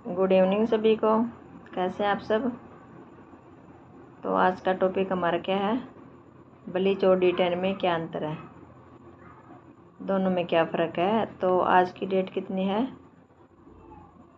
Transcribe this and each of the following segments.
Good evening सभी को। कैसे हैं आप सब। तो आज का टॉपिक हमारा क्या है, ब्लीच और D10 में क्या अंतर है, दोनों में क्या फ़र्क है। तो आज की डेट कितनी है,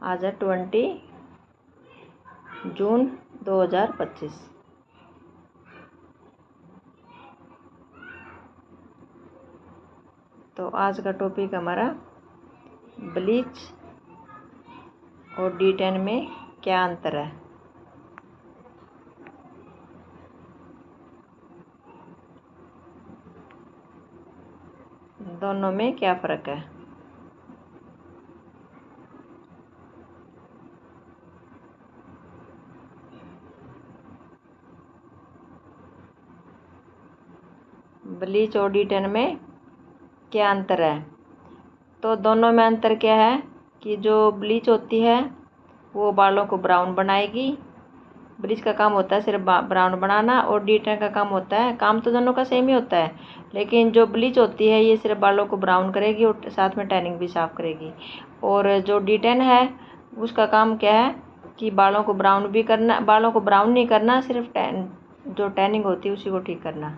आज है 20 जून 2025। तो आज का टॉपिक हमारा ब्लीच और D10 में क्या अंतर है। दोनों में क्या फ़र्क है। ब्लीच और D10 में क्या अंतर है। तो दोनों में अंतर क्या है कि जो ब्लीच होती है वो बालों को ब्राउन बनाएगी। ब्लीच का काम होता है सिर्फ ब्राउन बनाना, और D10 का काम होता है, काम तो दोनों का सेम ही होता है, लेकिन जो ब्लीच होती है ये सिर्फ बालों को ब्राउन करेगी और साथ में टैनिंग भी साफ़ करेगी। और जो D10 है उसका काम क्या है कि बालों को ब्राउन भी करना, बालों को ब्राउन नहीं करना, सिर्फ जो टैनिंग होती है उसी को ठीक करना,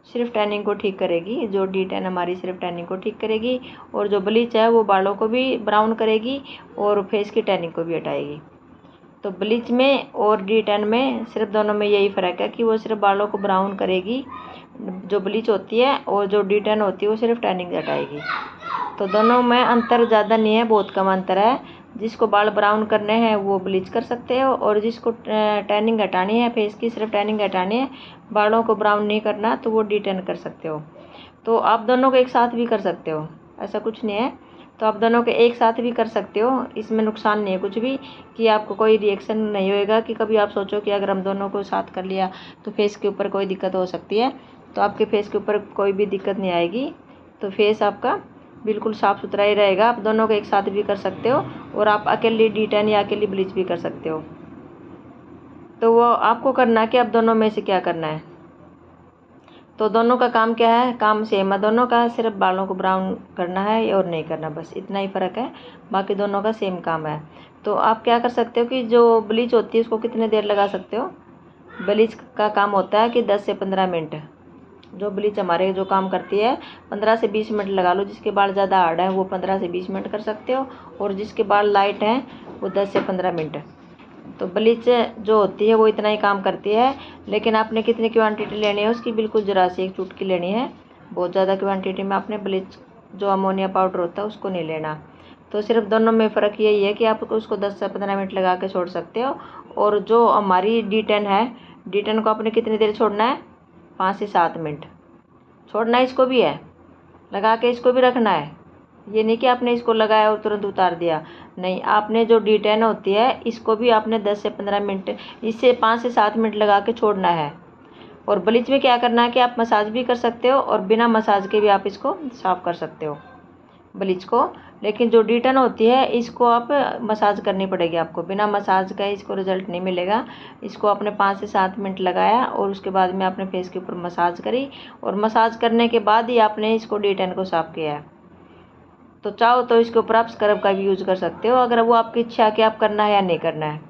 सिर्फ टैनिंग को ठीक करेगी। जो D10 हमारी सिर्फ टैनिंग को ठीक करेगी, और जो ब्लीच है वो बालों को भी ब्राउन करेगी और फेस की टैनिंग को भी हटाएगी। तो ब्लीच में और D10 में सिर्फ दोनों में यही फ़र्क है कि वो सिर्फ बालों को ब्राउन करेगी जो ब्लीच होती है, और जो D10 होती है वो सिर्फ टैनिंग हटाएगी। तो दोनों में अंतर ज़्यादा नहीं है, बहुत कम अंतर है। जिसको बाल ब्राउन करने हैं वो ब्लीच कर सकते हो, और जिसको टैनिंग हटानी है, फेस की सिर्फ टैनिंग हटानी है, बालों को ब्राउन नहीं करना, तो वो D10 कर सकते हो। तो आप दोनों को एक साथ भी कर सकते हो, ऐसा कुछ नहीं है। तो आप दोनों के एक साथ भी कर सकते हो, इसमें नुकसान नहीं है कुछ भी, कि आपको कोई रिएक्शन नहीं होएगा कि कभी आप सोचो कि अगर हम दोनों को साथ कर लिया तो फेस के ऊपर कोई दिक्कत हो सकती है। तो आपके फेस के ऊपर कोई भी दिक्कत नहीं आएगी। तो फेस आपका बिल्कुल साफ़ सुथरा ही रहेगा। आप दोनों को एक साथ भी कर सकते हो, और आप अकेली D10 या अकेली ब्लीच भी कर सकते हो। तो वो आपको करना है कि आप दोनों में से क्या करना है। तो दोनों का काम क्या है, काम सेम है दोनों का, सिर्फ बालों को ब्राउन करना है और नहीं करना, बस इतना ही फ़र्क है। बाकी दोनों का सेम काम है। तो आप क्या कर सकते हो कि जो ब्लीच होती है उसको कितने देर लगा सकते हो। ब्लीच का काम होता है कि 10 से 15 मिनट। जो ब्लीच हमारे जो काम करती है 15 से 20 मिनट लगा लो। जिसके बाल ज़्यादा हार्ड है वो 15 से 20 मिनट कर सकते हो, और जिसके बाल लाइट हैं वो 10 से 15 मिनट। तो ब्लीच जो होती है वो इतना ही काम करती है, लेकिन आपने कितनी क्वांटिटी लेनी है उसकी बिल्कुल ज़रा सी एक चुटकी लेनी है। बहुत ज़्यादा क्वांटिटी में आपने ब्लीच जो अमोनिया पाउडर होता है उसको नहीं लेना। तो सिर्फ दोनों में फ़र्क यही है कि आप उसको 10 से 15 मिनट लगा के छोड़ सकते हो। और जो हमारी D10 है, D10 को आपने कितनी देर छोड़ना है, 5 से 7 मिनट छोड़ना है। इसको भी है लगा के, इसको भी रखना है। ये नहीं कि आपने इसको लगाया और तुरंत उतार दिया, नहीं। आपने जो D10 होती है इसको भी आपने 10 से 15 मिनट, इससे 5 से 7 मिनट लगा के छोड़ना है। और ब्लीच में क्या करना है कि आप मसाज भी कर सकते हो, और बिना मसाज के भी आप इसको साफ़ कर सकते हो ब्लीच को। लेकिन जो D10 होती है इसको आप मसाज करनी पड़ेगी आपको, बिना मसाज का इसको रिज़ल्ट नहीं मिलेगा। इसको आपने 5 से 7 मिनट लगाया और उसके बाद में आपने फेस के ऊपर मसाज करी, और मसाज करने के बाद ही आपने इसको D10 को साफ़ किया है। तो चाहो तो इसके ऊपर आप स्क्रब का भी यूज़ कर सकते हो, अगर वो आपकी इच्छा है कि आप करना है या नहीं करना है।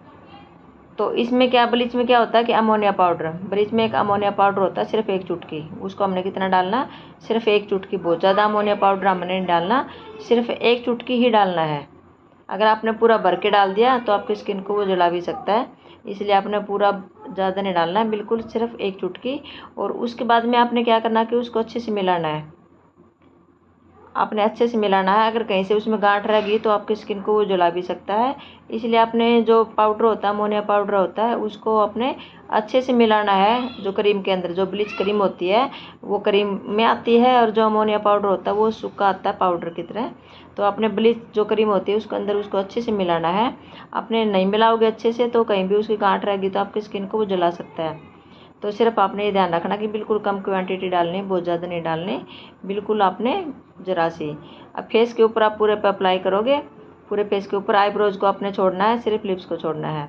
तो इसमें क्या, ब्लीच में क्या होता है कि अमोनिया पाउडर, ब्लीच में एक अमोनिया पाउडर होता है, सिर्फ एक चुटकी। उसको हमने कितना डालना, सिर्फ एक चुटकी, बहुत ज़्यादा अमोनिया पाउडर हमने नहीं डालना, सिर्फ एक चुटकी ही डालना है। अगर आपने पूरा भर के डाल दिया तो आपकी स्किन को वो जला भी सकता है, इसलिए आपने पूरा ज़्यादा नहीं डालना है, बिल्कुल सिर्फ एक चुटकी। और उसके बाद में आपने क्या करना कि उसको अच्छे से मिलाना है, आपने अच्छे से मिलाना है। अगर कहीं से उसमें गांठ रह गई तो आपकी स्किन को वो जला भी सकता है, इसलिए आपने जो पाउडर होता है, अमोनिया पाउडर होता है, उसको अपने अच्छे से मिलाना है। जो क्रीम के अंदर जो ब्लीच क्रीम होती है वो क्रीम में आती है, और जो अमोनिया पाउडर होता है वो सूखा आता है पाउडर की तरह। तो आपने ब्लीच जो क्रीम होती है उसके अंदर उसको अच्छे से मिलाना है। आपने नहीं मिलाओगे अच्छे से तो कहीं भी उसकी गांठ रहेगी तो आपकी स्किन को वो जला सकता है। तो सिर्फ आपने ये ध्यान रखना कि बिल्कुल कम क्वांटिटी डालनी, बहुत ज़्यादा नहीं डालनी, बिल्कुल आपने ज़रा सी। अब फेस के ऊपर आप पूरे पे अप्लाई करोगे, पूरे फेस के ऊपर। आईब्रोज को आपने छोड़ना है, सिर्फ लिप्स को छोड़ना है।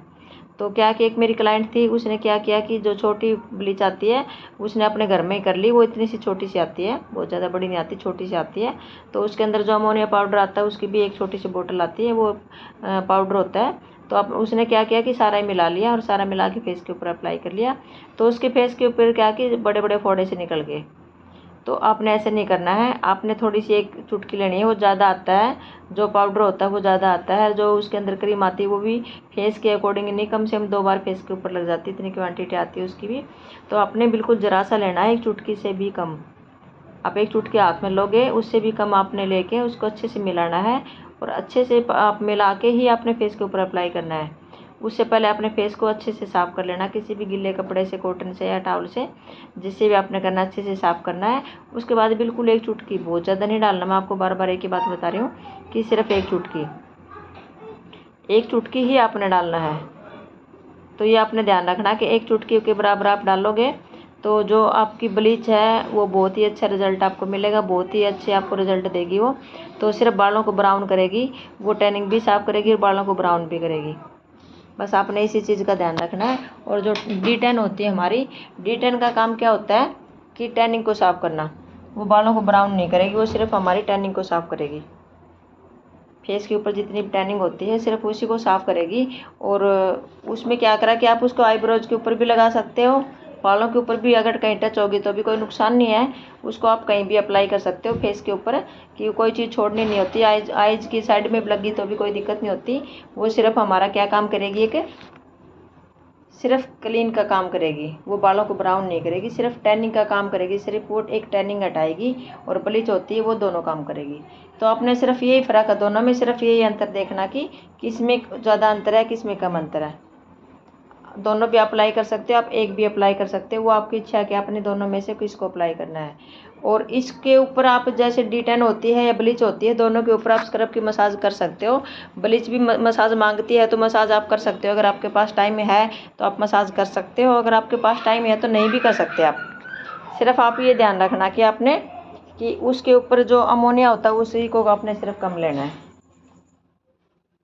तो क्या कि एक मेरी क्लाइंट थी, उसने क्या किया कि जो छोटी ब्लीच आती है उसने अपने घर में ही कर ली। वो इतनी सी छोटी सी आती है, बहुत ज़्यादा बड़ी नहीं आती, छोटी सी आती है। तो उसके अंदर जो अमोनिया पाउडर आता है उसकी भी एक छोटी सी बोतल आती है, वो पाउडर होता है। तो अब उसने क्या किया कि सारा ही मिला लिया और सारा मिला के फेस के ऊपर अप्लाई कर लिया। तो उसके फेस के ऊपर क्या कि बड़े बड़े फोड़े से निकल गए। तो आपने ऐसे नहीं करना है, आपने थोड़ी सी एक चुटकी लेनी है। वो ज़्यादा आता है, जो पाउडर होता है वो ज़्यादा आता है, जो उसके अंदर क्रीम आती है वो भी फेस के अकॉर्डिंग नहीं, कम से कम 2 बार फेस के ऊपर लग जाती है, इतनी क्वांटिटी आती है उसकी भी। तो आपने बिल्कुल ज़रा सा लेना है, एक चुटकी से भी कम। आप एक चुटकी हाथ में लोगे, उससे भी कम आपने लेके उसको अच्छे से मिलाना है और अच्छे से आप मिला के ही अपने फेस के ऊपर अप्लाई करना है। उससे पहले अपने फेस को अच्छे से साफ़ कर लेना, किसी भी गीले कपड़े से, कॉटन से या टॉवल से, जिससे भी आपने करना अच्छे से साफ़ करना है। उसके बाद बिल्कुल एक चुटकी, बहुत ज़्यादा नहीं डालना, मैं आपको बार बार एक ही बात बता रही हूँ कि सिर्फ एक चुटकी ही आपने डालना है। तो ये आपने ध्यान रखना कि एक चुटकी के बराबर आप डालोगे तो जो आपकी ब्लीच है वो बहुत ही अच्छा रिजल्ट आपको मिलेगा, बहुत ही अच्छे आपको रिजल्ट देगी वो। तो सिर्फ बालों को ब्राउन करेगी, वो टैनिंग भी साफ़ करेगी और बालों को ब्राउन भी करेगी। बस आपने इसी चीज़ का ध्यान रखना है। और जो D10 होती है हमारी, D10 का काम क्या होता है कि टैनिंग को साफ़ करना। वो बालों को ब्राउन नहीं करेगी, वो सिर्फ हमारी टैनिंग को साफ़ करेगी। फेस के ऊपर जितनी भी टैनिंग होती है सिर्फ उसी को साफ़ करेगी। और उसमें क्या करा कि आप उसको आईब्रोज के ऊपर भी लगा सकते हो, बालों के ऊपर भी अगर कहीं टच होगी तो भी कोई नुकसान नहीं है। उसको आप कहीं भी अप्लाई कर सकते हो फेस के ऊपर, कि कोई चीज़ छोड़नी नहीं होती। आइज की साइड में लगी तो भी कोई दिक्कत नहीं होती। वो सिर्फ हमारा क्या काम करेगी, एक सिर्फ क्लीन का काम करेगी, वो बालों को ब्राउन नहीं करेगी, सिर्फ टैनिंग का काम करेगी। सिर्फ वो एक टैनिंग हटाएगी और ब्लीच होती है वो दोनों काम करेगी। तो आपने सिर्फ यही फ़र्क है दोनों में, सिर्फ यही अंतर देखना कि किस में ज़्यादा अंतर है, किस में कम अंतर है। दोनों भी अप्लाई कर सकते हो आप, एक भी अप्लाई कर सकते हो, वो आपकी इच्छा है कि आपने दोनों में से किसको अप्लाई करना है। और इसके ऊपर आप जैसे D10 होती है या ब्लीच होती है, दोनों के ऊपर आप स्क्रब की मसाज कर सकते हो। ब्लीच भी मसाज मांगती है तो मसाज आप कर सकते हो, अगर आपके पास टाइम है तो आप मसाज कर सकते हो, अगर आपके पास टाइम है तो नहीं भी कर सकते आप। सिर्फ आप ये ध्यान रखना कि आपने कि उसके ऊपर जो अमोनिया होता है उसी को आपने सिर्फ कम लेना है।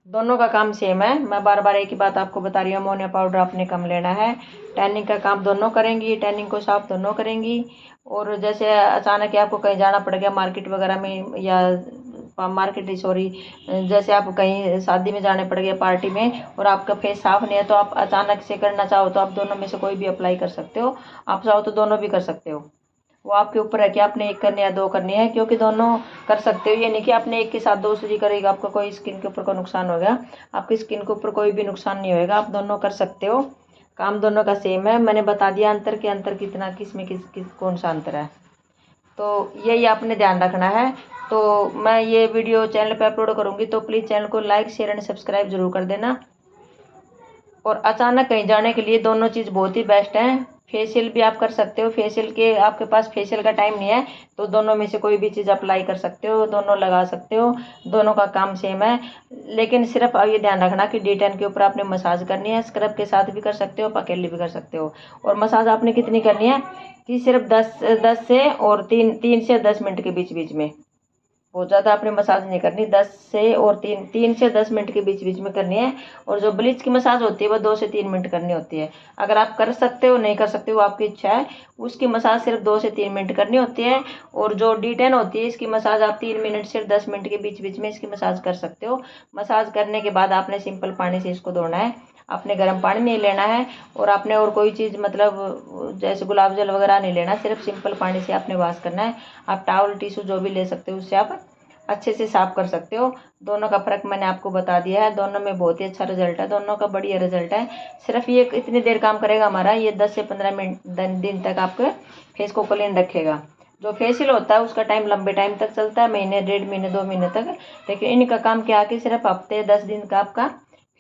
दोनों का काम सेम है, मैं बार बार एक ही बात आपको बता रही हूँ, अमोनिया पाउडर आपने कम लेना है। टैनिंग का काम दोनों करेंगी, टैनिंग को साफ दोनों करेंगी। और जैसे अचानक ही आपको कहीं जाना पड़ गया मार्केट वगैरह में, या मार्केट सॉरी, जैसे आप कहीं शादी में जाने पड़ गए, पार्टी में, और आपका फेस साफ नहीं है, तो आप अचानक से करना चाहो तो आप दोनों में से कोई भी अप्लाई कर सकते हो। आप चाहो तो दोनों भी कर सकते हो, वो आपके ऊपर है कि आपने एक करनी है या दो करनी है, क्योंकि दोनों कर सकते हो। ये नहीं कि आपने एक के साथ दूसरी करेगा आपका कोई स्किन के ऊपर कोई नुकसान होगा, आपकी स्किन के ऊपर कोई भी नुकसान नहीं होएगा। आप दोनों कर सकते हो, काम दोनों का सेम है। मैंने बता दिया अंतर के, अंतर कितना, किस में किस कौन सा अंतर है, तो यही आपने ध्यान रखना है। तो मैं ये वीडियो चैनल पर अपलोड करूँगी, तो प्लीज़ चैनल को लाइक शेयर एंड सब्सक्राइब जरूर कर देना। और अचानक कहीं जाने के लिए दोनों चीज़ बहुत ही बेस्ट है। फेशियल भी आप कर सकते हो, फेशियल के आपके पास फेशियल का टाइम नहीं है तो दोनों में से कोई भी चीज़ अप्लाई कर सकते हो, दोनों लगा सकते हो, दोनों का काम सेम है। लेकिन सिर्फ अब ये ध्यान रखना कि D10 के ऊपर आपने मसाज करनी है, स्क्रब के साथ भी कर सकते हो, अकेले भी कर सकते हो। और मसाज आपने कितनी करनी है कि सिर्फ 10 से और 3 से 10 मिनट के बीच बीच में, बहुत ज़्यादा आपने मसाज नहीं करनी, 10 से और 3 से 10 मिनट के बीच बीच में करनी है। और जो ब्लीच की मसाज होती है वो 2 से 3 मिनट करनी होती है। अगर आप कर सकते हो, नहीं कर सकते हो, आपकी इच्छा है। उसकी मसाज सिर्फ 2 से 3 मिनट करनी होती है। और जो D10 होती है इसकी मसाज आप 3 मिनट से 10 मिनट के बीच बीच में इसकी मसाज कर सकते हो। मसाज करने के बाद आपने सिंपल पानी से इसको धोना है, आपने गर्म पानी नहीं लेना है। और आपने और कोई चीज़ मतलब जैसे गुलाब जल वगैरह नहीं लेना, सिर्फ सिंपल पानी से आपने वॉश करना है। आप टावल टिश्यू जो भी ले सकते हो उससे आप अच्छे से साफ कर सकते हो। दोनों का फ़र्क मैंने आपको बता दिया है, दोनों में बहुत ही अच्छा रिजल्ट है, दोनों का बढ़िया रिजल्ट है। सिर्फ ये इतनी देर काम करेगा हमारा, ये 10 से 15 दिन तक आपके फेस को क्लीन रखेगा। जो फेशियल होता है उसका टाइम लंबे टाइम तक चलता है, महीने, 1.5 महीने, 2 महीने तक। लेकिन इनका काम क्या है कि सिर्फ हफ्ते 10 दिन का आपका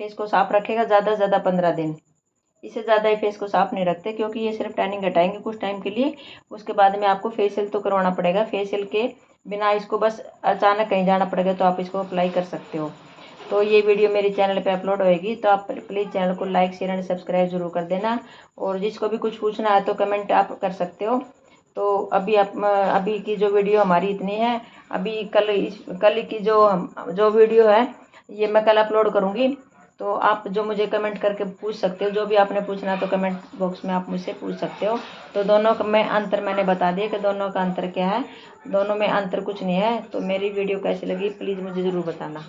फेस को साफ रखेगा, ज़्यादा से ज़्यादा 15 दिन। इससे ज़्यादा ही फेस को साफ नहीं रखते, क्योंकि ये सिर्फ टैनिंग हटाएंगे कुछ टाइम के लिए। उसके बाद में आपको फेशियल तो करवाना पड़ेगा, फेशियल के बिना इसको बस अचानक कहीं जाना पड़ेगा तो आप इसको अप्लाई कर सकते हो। तो ये वीडियो मेरे चैनल पे अपलोड होएगी, तो आप प्लीज़ चैनल को लाइक शेयर एंड सब्सक्राइब जरूर कर देना। और जिसको भी कुछ पूछना है तो कमेंट आप कर सकते हो। तो अभी की जो वीडियो हमारी इतनी है। अभी कल की जो वीडियो है ये मैं कल अपलोड करूँगी। तो आप जो मुझे कमेंट करके पूछ सकते हो, जो भी आपने पूछना है तो कमेंट बॉक्स में आप मुझसे पूछ सकते हो। तो दोनों का मैं अंतर मैंने बता दिया कि दोनों का अंतर क्या है। दोनों में अंतर कुछ नहीं है। तो मेरी वीडियो कैसी लगी प्लीज़ मुझे ज़रूर बताना।